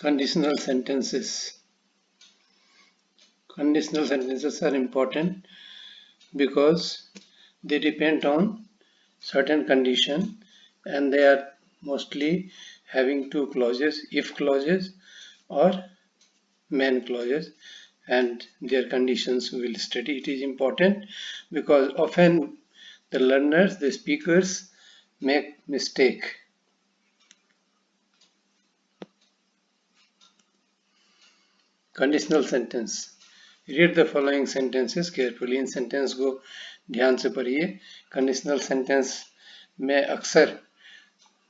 Conditional sentences. Conditional sentences are important because they depend on certain condition and they are mostly having two clauses, if clauses or main clauses, and their conditions we will study. It is important because often the learners, the speakers make mistake. Conditional sentence. Read the following sentences carefully. In sentence को ध्यान से पढ़िए. Conditional sentence में अक्सर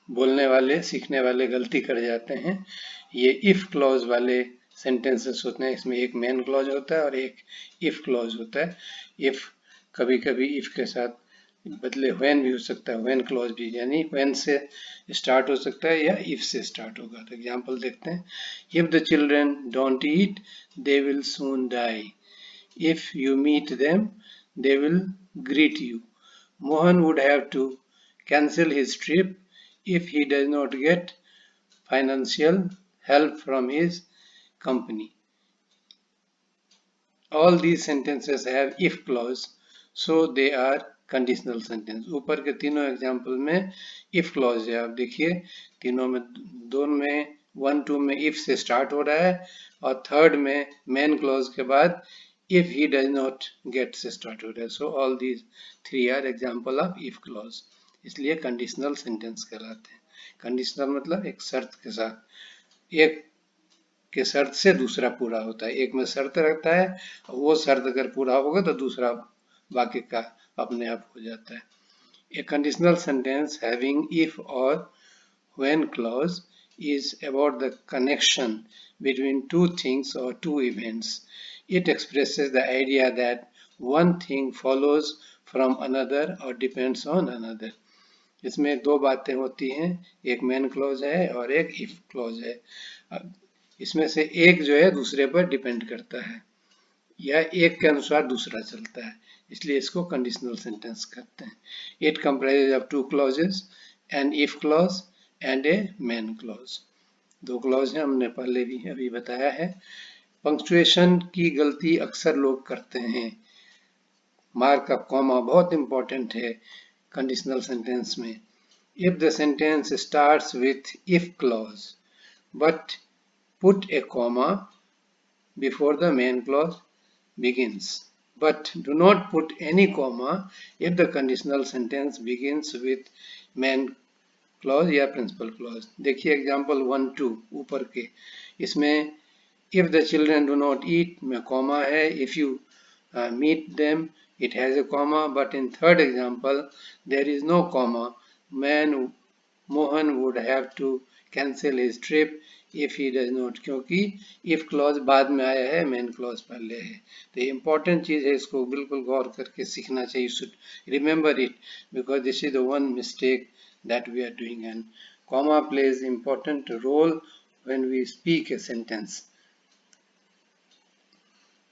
बोलने वाले, सीखने वाले गलती कर जाते हैं. ये इफ क्लॉज वाले सेंटेंसेस होते हैं. इसमें एक मेन क्लॉज होता है और एक इफ क्लॉज होता है. इफ कभी-कभी इफ के साथ बदले व्हेन भी हो सकता है, व्हेन क्लॉज भी, यानी व्हेन से स्टार्ट हो सकता है या इफ से स्टार्ट होगा. तो एग्जांपल देखते हैं. If the children don't eat they will soon die. If you meet them they will greet you. Mohan would have to cancel his trip if he does not get financial help from his company. All these sentences have if clause, so they are conditional sentence. ऊपर के तीनों example में if clause है. आप देखिए तीनों में, दोनों में 1, 2 में if से स्टार्ट हो रहा है और थर्ड में main clause के बाद if he does not get से स्टार्ट हो रहा है. So all these three are example of if clause. इसलिए कंडीशनल सेंटेंस कहलाते हैं. कंडीशनल मतलब एक शर्त के साथ, एक के शर्त से दूसरा पूरा होता है. एक में शर्त रहता है, वो शर्त अगर पूरा होगा तो दूसरा वाक्य का अपने आप हो जाता है. ए कंडीशनल सेंटेंस हैविंग इफ और when clause is about the connection between two things or two events. It expresses the idea that one thing follows from another or depends on another. इसमें दो बातें होती हैं, एक मेन क्लॉज है और एक इफ क्लॉज है. इसमें से एक जो है दूसरे पर डिपेंड करता है या एक के अनुसार दूसरा चलता है, इसलिए इसको कंडीशनल सेंटेंस कहते हैं. It comprises of two clauses, an if clause and a main clause. दो क्लॉज है, हमने पहले भी अभी बताया है. पंक्चुएशन की गलती अक्सर लोग करते हैं. मार्क का कॉमा बहुत इंपॉर्टेंट है कंडीशनल सेंटेंस में. If the sentence starts with if clause but put A comma before the main clause begins, but do not put any comma if the conditional sentence begins with main clause या principal clause. देखिए example 1, 2 ऊपर के, इसमें if the children do not eat में comma है, if you meet them it has a comma, but in third example there is no comma. Mohan would have to cancel his trip if he does not, क्योंकि if clause बाद में आया है, main clause पहले है. तो ये important चीज है, इसको बिल्कुल गौर करके सीखना चाहिए. You should remember it because this is the one mistake that we are doing, and comma plays important role when we speak a sentence.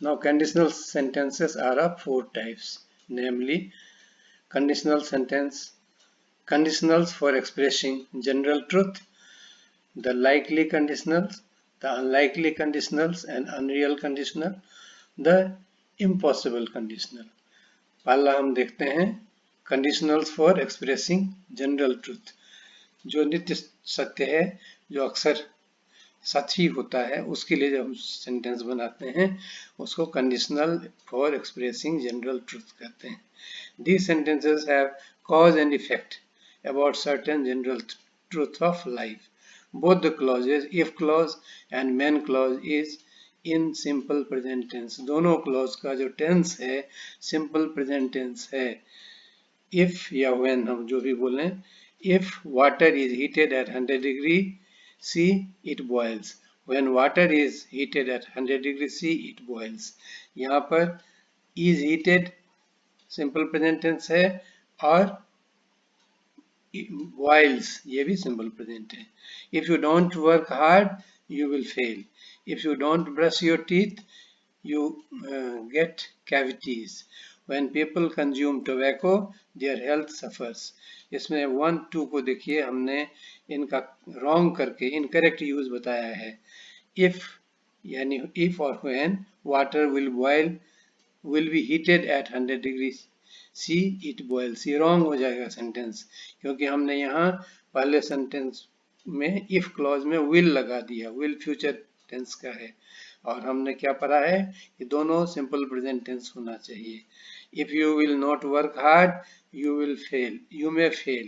Now conditional sentences are of 4 types, namely conditional sentence, conditionals for expressing general truth, the likely conditionals, the unlikely conditionals and unreal conditional, the impossible conditional. पहला हम देखते हैं conditionals for expressing general truth. जो नित्य सत्य है, जो अक्सर सच ही होता है, उसके लिए जब हम सेंटेंस बनाते हैं उसको conditional for expressing general truth कहते हैं. These sentences have cause and effect about certain general truth of life. Both the clauses, if clause and main clause, is in simple present tense. दोनों clause का जो tense है simple present tense है. If या when हम जो भी बोलें, if water is heated at 100 degree C, it boils. When water is heated at 100 degree C, it boils. यहाँ पर is heated simple present tense है और boils ये भी simple present है. If you don't work hard, you will fail. If you don't brush your teeth, you get cavities. When people consume tobacco, their health suffers. इसमें 1, 2 को देखिए, हमने इनका रॉन्ग करके इनकरेक्ट यूज बताया है. if यानी if और when water will be heated at 100 degrees C it boils, ये wrong हो जाएगा सेंटेंस, क्योंकि हमने यहाँ पहले सेंटेंस में if क्लॉज में will लगा दिया, will फ्यूचर टेंस का है, और हमने क्या पढ़ा है कि दोनों सिंपल प्रेजेंट टेंस होना चाहिए। if you will not work hard you will fail, you may fail,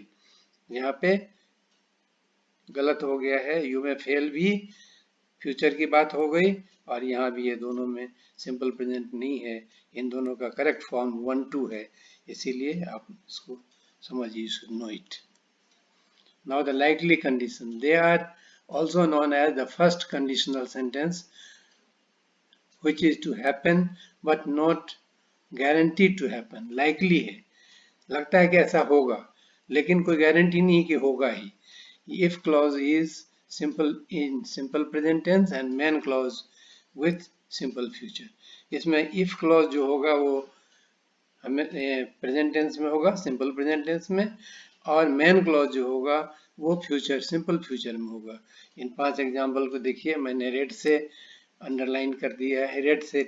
यहाँ पे गलत हो गया है, you may fail भी फ्यूचर की बात हो गई, और यहाँ भी ये दोनों में सिंपल प्रेजेंट नहीं है, इन दोनों का करेक्ट फॉर्म 1-2 है, इसीलिए आप इसको समझिए, you should know it. Now the likely condition, they are also known as the first conditional sentence, which is to happen but not guaranteed to happen. Likely है, लगता है कि ऐसा होगा, लेकिन कोई गारंटी नहीं कि होगा ही। If clause is simple in simple present tense and main clause with simple future. इसमें if clause जो होगा वो हमें प्रेजेंट टेंस में होगा, सिंपल प्रेजेंट टेंस में, और मेन क्लॉज जो होगा वो फ्यूचर, सिंपल फ्यूचर में होगा। इन 5 एग्जाम्पल को देखिए, मैंने रेड से अंडरलाइन कर दिया है, रेड से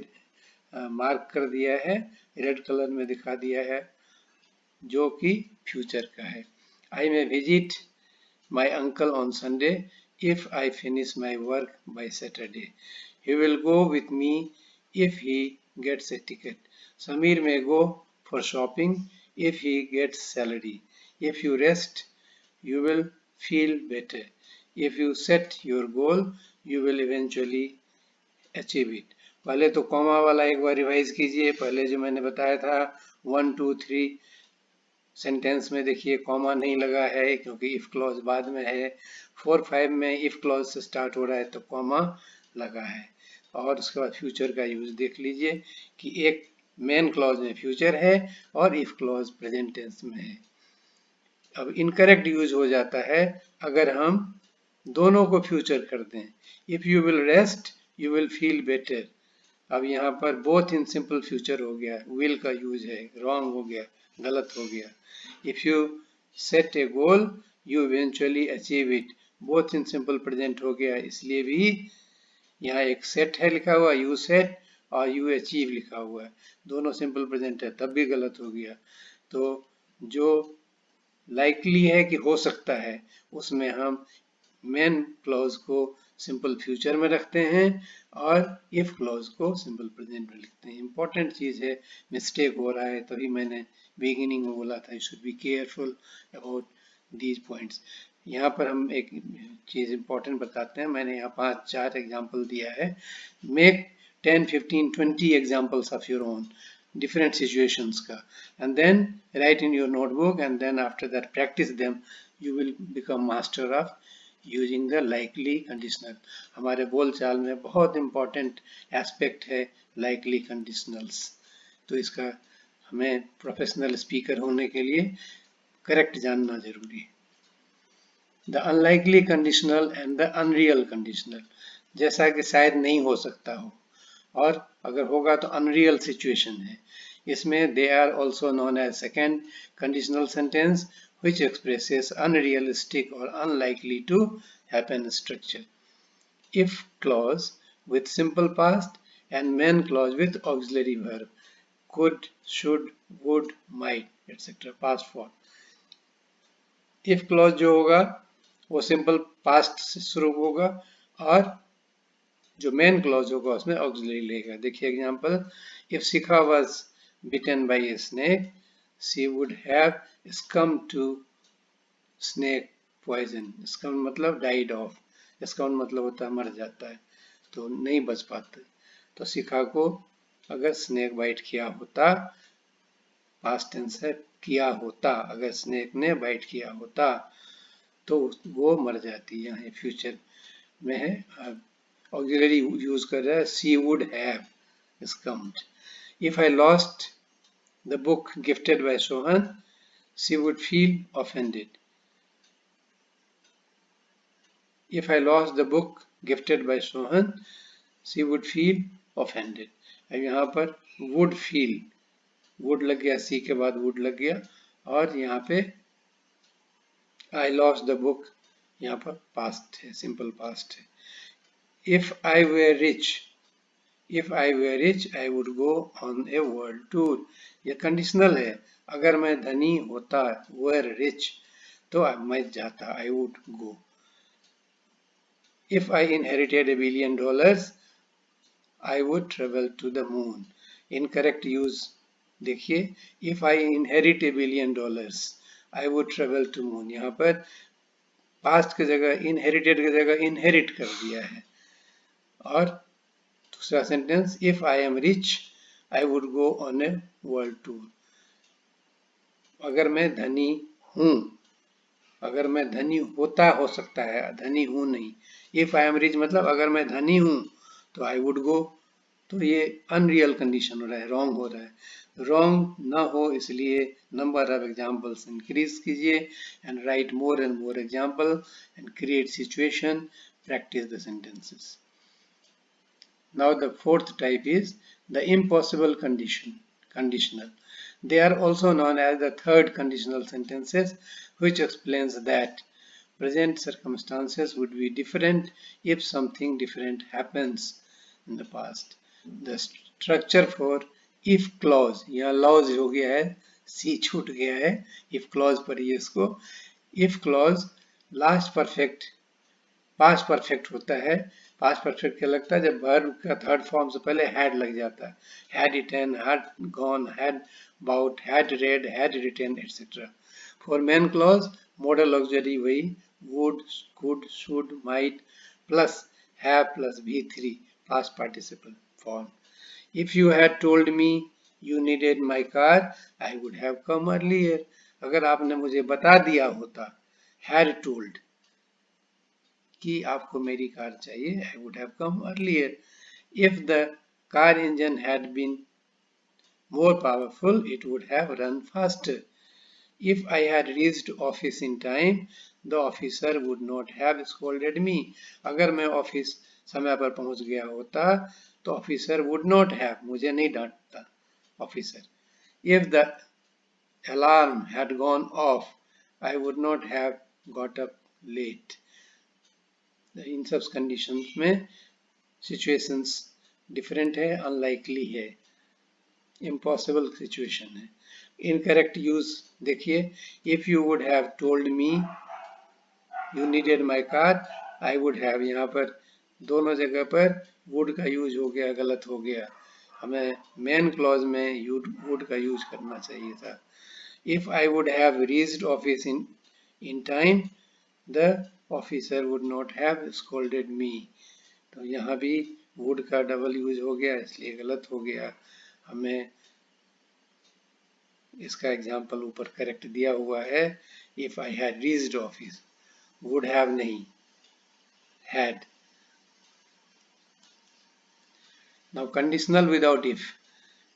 मार्क कर दिया है, रेड कलर में दिखा दिया है, जो कि फ्यूचर का है। I may visit my uncle on Sunday if I finish my work by Saturday. He will go with me if he gets a ticket. Samir may go for shopping if he gets salary. If you rest, you will feel better. If you set your goal, you will eventually achieve it. पहले तो comma वाला एक बार revise कीजिए, पहले जो मैंने बताया था 1, 2, 3 सेंटेंस में देखिए कॉमा नहीं लगा है क्योंकि इफ क्लॉज बाद में है। 4, 5 में इफ क्लॉज से स्टार्ट हो रहा है तो कॉमा लगा है, और उसके बाद फ्यूचर का यूज देख लीजिए कि एक मेन क्लॉज में फ्यूचर है और इफ क्लॉज प्रेजेंट टेंस में है। अब इनकरेक्ट यूज हो जाता है अगर हम दोनों को फ्यूचर कर दें। If you will rest you will feel better, अब यहाँ पर बोथ इन सिंपल फ्यूचर हो गया, विल का यूज है, रॉन्ग हो गया, गलत हो गया। If you set A goal you eventually achieve it, both in simple present हो गया, इसलिए भी यहाँ एक सेट है लिखा हुआ, यू सेट, और यू अचीव लिखा हुआ है, दोनों सिंपल प्रेजेंट है, तब भी गलत हो गया। तो जो लाइकली है कि हो सकता है उसमें हम मेन क्लॉज को सिंपल फ्यूचर में रखते हैं और इफ क्लॉज को सिंपल प्रेजेंट में लिखते हैं। इंपॉर्टेंट चीज है, मिस्टेक हो रहा है, तभी मैंने बिगिनिंग में बोला था you should be careful about these points. यहाँ पर हम एक चीज इंपॉर्टेंट बताते हैं, मैंने यहाँ 5-4 एग्जाम्पल दिया है। Make 10, 15, 20 examples of your own different situations ka, and then write in your notebook, and then after that practice them, you will become master of using the likely conditional. हमारे बोल चाल में बहुत important aspect है likely conditionals, तो इसका हमें professional speaker होने के लिए करेक्ट जानना जरूरी है। The unlikely conditional and the unreal conditional, जैसा कि शायद नहीं हो सकता हो और अगर होगा तो अनरियल सिचुएशन है, इसमें they are also known as second conditional sentence which expresses unrealistic or unlikely to happen structure. If clause with simple past and main clause with auxiliary verb, could, should, would, might, etc. past form. If clause जो होगा वो simple past से शुरू होगा और जो main clause होगा उसमें ऑक्सिलरी लेगा। देखिए example, if Shikha was bitten by a snake she would have succumbed to snake poison. succumb मतलब डाइड ऑफ, succumb मतलब होता है मर जाता है, तो नहीं बच पाते। तो शिखा को अगर स्नेक बाइट किया होता, पास्ट टेंस है, किया होता, अगर स्नेक ने बाइट किया होता तो वो मर जाती। यहाँ फ्यूचर में है, auxiliary यूज कर रहा है, she would have succumbed. If I lost the book gifted by Sohan, she would feel offended. If I lost the book gifted by Sohan, she would feel offended. अब यहाँ पर would feel, would लग गया, सी के बाद would लग गया, और यहाँ पे I lost the book, यहाँ पर past है, simple past है। if I were rich, if I were rich I would go on a world tour. ये कंडीशनल है, अगर मैं धनी होता, were rich, तो मैं जाता, I would go. If I inherited $1 billion, I would travel to the moon. Incorrect use देखिए, if I inherit $1 billion, I would travel to moon. यहाँ पर पास्ट की जगह inherited की जगह inherit कर दिया है. और दूसरा sentence, if I am rich, I would go on a world tour. अगर मैं धनी हूँ, अगर मैं धनी होता हो सकता है, धनी हूँ नहीं. If I am rich मतलब अगर मैं धनी हूँ तो I would go. तो ये अनरियल कंडीशन हो रहा है, रॉन्ग हो रहा है. रॉन्ग ना हो इसलिए नंबर ऑफ एग्जाम्पल्स इंक्रीज कीजिए and right more and more example and create situation, practice the sentences. Now the fourth type is the impossible conditional. They are also known as the third conditional sentences, which explains that present circumstances would be different if something different happens in the past. The structure for if clause, यहाँ laws हो गया है, C छूट गया है, if clause पर ही इसको. if clause last perfect past perfect होता है. पास्ट परफेक्ट क्या लगता है जब वर्ब का थर्ड फॉर्म से पहले हैड लग जाता है. Had eaten, had gone, had bought, had read, had written etcetera. For main clause modal auxiliary वही would, could, should, might plus have plus V3 past participle form. If you had told me you needed my car I would have come earlier. अगर आपने मुझे बता दिया होता, had told कि आपको मेरी कार चाहिए, I would have come earlier. If the car engine had been more powerful, it would have run faster. If I had reached office in time, the officer would not have scolded me. अगर मैं office समय पर पहुंच गया होता तो officer would not have, मुझे नहीं डांटता officer. If the alarm had gone off, I would not have got up late. इन सब कंडीशन में सिचुएशंस डिफरेंट है, अनलाइकली है, इम्पॉसिबल सिचुएशन है. इनकरेक्ट यूज देखिए, if you would have told me you needed my car I would have, यहाँ पर दोनों जगह पर वुड का यूज हो गया, गलत हो गया. हमें मेन क्लॉज में वुड का यूज करना चाहिए था. If I would have reached office in time the officer would not have scolded मी. तो यहाँ भी वुड का डबल यूज हो गया इसलिए गलत हो गया. हमें इसका एग्जाम्पल ऊपर करेक्ट दिया हुआ है. If I had reached office, would have नहीं, had. Now conditional without if.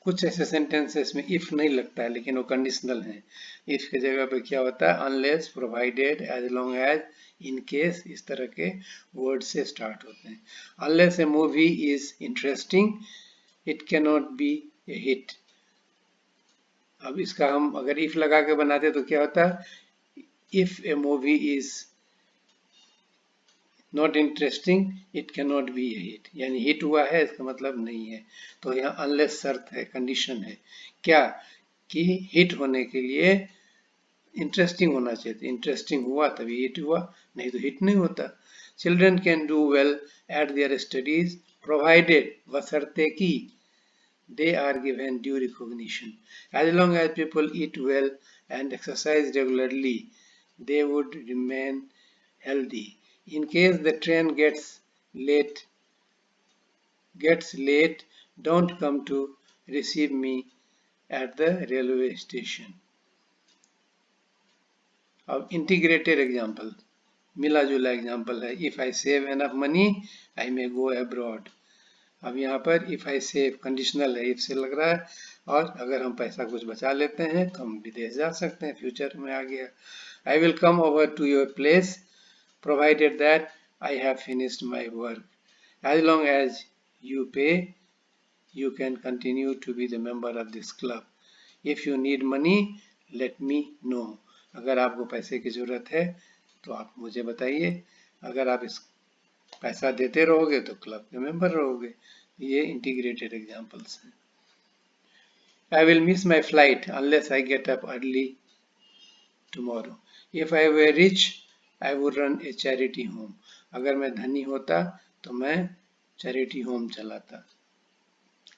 कुछ ऐसे सेंटेंसेस में इफ नहीं लगता है लेकिन वो कंडीशनल है. इफ की जगह पे क्या होता है, unless, provided, as long as, in case, इस तरह के वर्ड से स्टार्ट होते हैं. Unless a movie is interesting it can not be a hit. अब इसका हम अगर इफ लगा के बनाते तो क्या होता है, if A movie is not interesting it can not be a hit, यानी हिट हुआ है इसका मतलब नहीं है. तो यहाँ अनलेस शर्त है, कंडीशन है क्या, कि हिट होने के लिए इंटरेस्टिंग होना चाहिए. इंटरेस्टिंग हुआ तभी हिट हुआ, नहीं तो हिट नहीं होता. Children can do well at their studies provided, बशर्ते कि they are given due recognition. As long as people eat well and exercise regularly, they would remain healthy. In case the train gets late, don't come to receive me at the railway station. अब integrated example, मिला जुला example है. If I save enough money I may go abroad. अब यहाँ पर if I save conditional है, if से लग रहा है, और अगर हम पैसा कुछ बचा लेते हैं तो हम विदेश जा सकते हैं, फ्यूचर में आ गया. I will come over to your place provided that I have finished my work. As long as you pay you can continue to be the member of this club. If you need money, let me know. अगर आपको पैसे की ज़रूरत है तो आप मुझे बताइए. अगर आप इस पैसा देते रहोगे तो क्लब के मेंबर रहोगे। ये इंटीग्रेटेड एग्जांपल्स हैं। I will miss my flight unless I get up early tomorrow. If I were rich, I would run a charity home. अगर मैं धनी होता तो मैं charity home चलाता।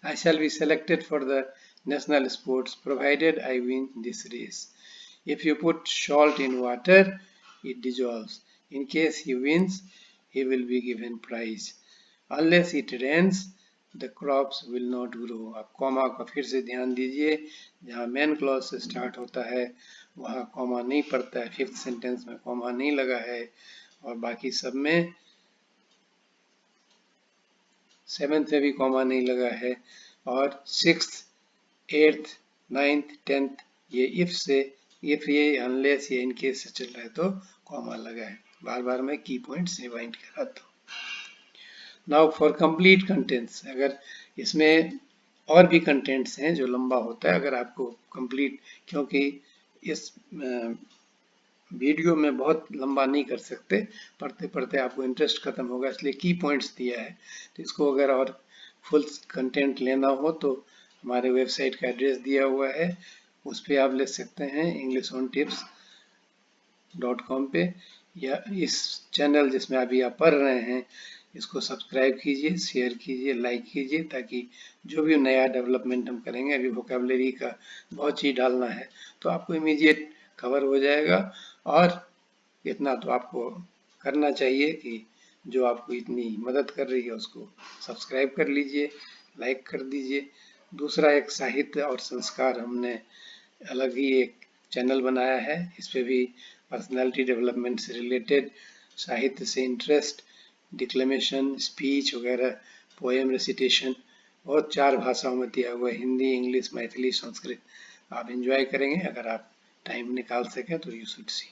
I shall be selected for the national sports provided I win this race. If you put salt in water, it dissolves. In case he wins, he will be given prize. Unless it rains, the crops will not grow. अब comma का फिर से ध्यान दीजिए, जहाँ main clause से start होता है वहाँ कॉमा नहीं पड़ता है, फिफ्थ सेंटेंस में कॉमा नहीं लगा है, और बाकी सब में सेवेंथ में भी कॉमा नहीं लगा है, और सिक्स्थ, एट्थ, नाइन्थ, टेंथ ये इफ से, इफ ये अनलेस ये इनकेस से चल रहा है तो कॉमा लगा है। बार बार मैं की पॉइंट्स रिवाइंड कराता हूँ। नाउ फॉर कंप्लीट कंटेंट्स, अगर इसमें और भी कंटेंट्स हैं जो लंबा होता है, अगर आपको कंप्लीट, क्योंकि इस वीडियो में बहुत लंबा नहीं कर सकते, पढ़ते पढ़ते आपको इंटरेस्ट खत्म होगा, इसलिए की पॉइंट्स दिया है। तो इसको अगर और फुल कंटेंट लेना हो तो हमारे वेबसाइट का एड्रेस दिया हुआ है, उस पर आप ले सकते हैं englishontips.com पे, या इस चैनल जिसमें अभी आप पढ़ रहे हैं इसको सब्सक्राइब कीजिए, शेयर कीजिए, लाइक कीजिए, ताकि जो भी नया डेवलपमेंट हम करेंगे, अभी वोकेबलरी का बहुत चीज़ डालना है तो आपको इमीडिएट कवर हो जाएगा। और इतना तो आपको करना चाहिए कि जो आपको इतनी मदद कर रही है उसको सब्सक्राइब कर लीजिए, लाइक कर दीजिए। दूसरा एक साहित्य और संस्कार, हमने अलग ही एक चैनल बनाया है, इस पे भी पर्सनालिटी डेवलपमेंट से रिलेटेड, साहित्य से इंटरेस्ट, डिक्लेमेशन, स्पीच वगैरह, पोएम रेसिटेशन, और 4 भाषाओं में दिया हुआ है, हिंदी, इंग्लिश, मैथिली, संस्कृत। आप एंजॉय करेंगे, अगर आप टाइम निकाल सकें तो यू शुड सी।